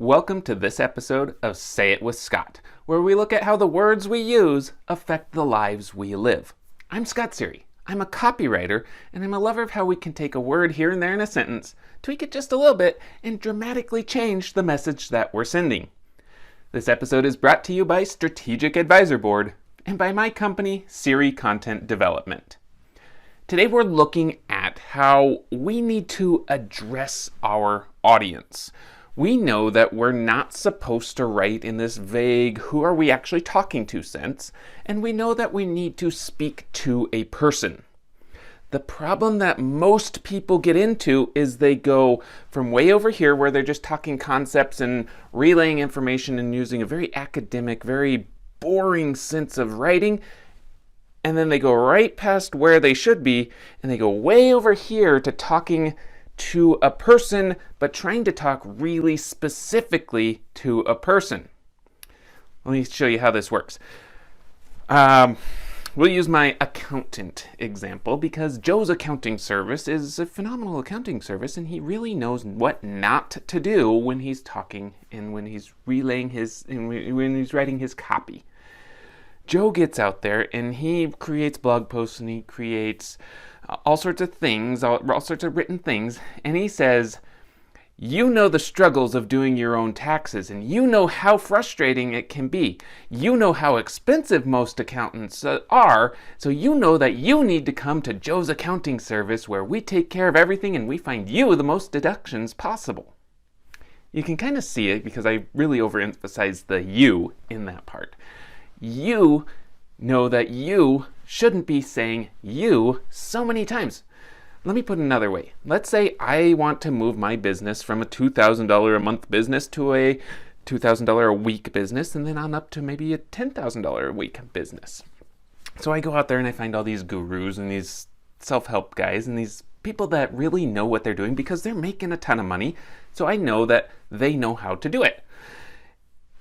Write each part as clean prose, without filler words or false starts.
Welcome to this episode of Say It with Scott, where we look at how the words we use affect the lives we live. I'm Scott Sery. I'm a copywriter, and I'm a lover of how we can take a word here and there in a sentence, tweak it just a little bit, and dramatically change the message that we're sending. This episode is brought to you by Strategic Advisor Board and by my company, Sery Content Development. Today we're looking at how we need to address our audience. We know that we're not supposed to write in this vague, who are we actually talking to sense, and we know that we need to speak to a person. The problem that most people get into is they go from way over here where they're just talking concepts and relaying information and using a very academic, very boring sense of writing, and then they go right past where they should be and they go way over here to talking to a person, but trying to talk really specifically to a person. Let me show you how this works. We'll use my accountant example because Joe's accounting service is a phenomenal accounting service, and he really knows what not to do when he's talking and when he's relaying when he's writing his copy. Joe gets out there and he creates blog posts and he creates all sorts of things, all sorts of written things, and he says, you know the struggles of doing your own taxes, and you know how frustrating it can be. You know how expensive most accountants are, so you know that you need to come to Joe's accounting service where we take care of everything and we find you the most deductions possible. You can kind of see it because I really overemphasize the you in that part. You know that you shouldn't be saying you so many times. Let me put it another way. Let's say I want to move my business from a $2,000 a month business to a $2,000 a week business, and then on up to maybe a $10,000 a week business. So I go out there and I find all these gurus and these self-help guys and these people that really know what they're doing because they're making a ton of money. So I know that they know how to do it.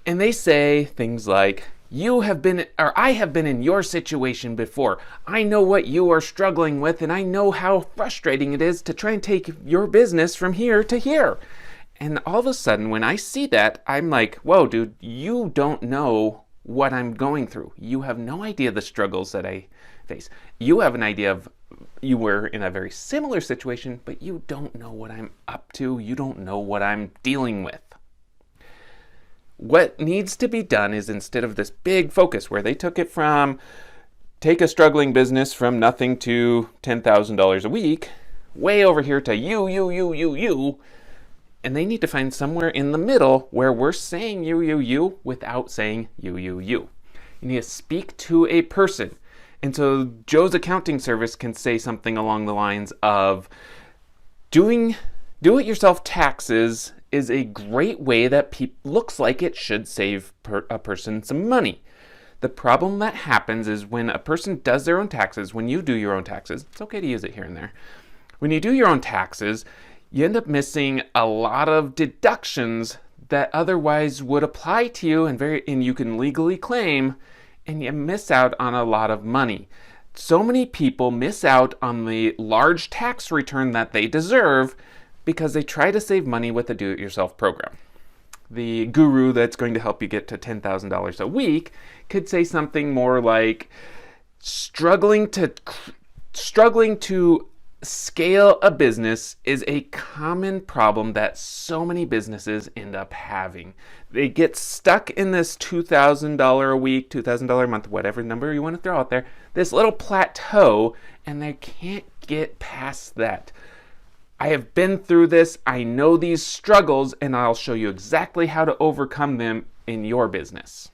And they say things like, I have been in your situation before. I know what you are struggling with, and I know how frustrating it is to try and take your business from here to here. And all of a sudden, when I see that, I'm like, whoa, dude, you don't know what I'm going through. You have no idea the struggles that I face. You have an idea of you were in a very similar situation, but you don't know what I'm up to. You don't know what I'm dealing with. What needs to be done is, instead of this big focus where they took it from take a struggling business from nothing to $10,000 a week, way over here to you, and they need to find somewhere in the middle where we're saying you without saying you. You need to speak to a person. And so Joe's accounting service can say something along the lines of do-it-yourself taxes is a great way that looks like it should save a person some money. The problem that happens is when a person does their own taxes, when you do your own taxes, it's okay to use it here and there. When you do your own taxes, you end up missing a lot of deductions that otherwise would apply to you and you can legally claim, and you miss out on a lot of money. So many people miss out on the large tax return that they deserve because they try to save money with a do-it-yourself program. The guru that's going to help you get to $10,000 a week could say something more like, struggling to scale a business is a common problem that so many businesses end up having. They get stuck in this $2,000 a week, $2,000 a month, whatever number you want to throw out there, this little plateau, and they can't get past that. I have been through this, I know these struggles, and I'll show you exactly how to overcome them in your business.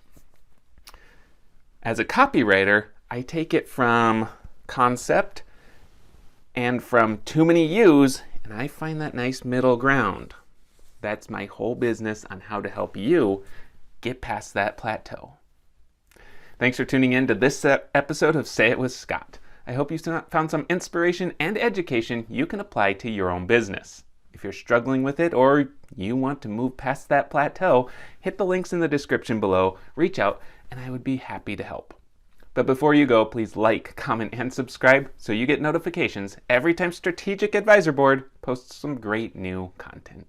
As a copywriter, I take it from concept and from too many yous, and I find that nice middle ground. That's my whole business on how to help you get past that plateau. Thanks for tuning in to this episode of Say It with Scott. I hope you found some inspiration and education you can apply to your own business. If you're struggling with it or you want to move past that plateau, hit the links in the description below, reach out, and I would be happy to help. But before you go, please like, comment, and subscribe so you get notifications every time Strategic Advisor Board posts some great new content.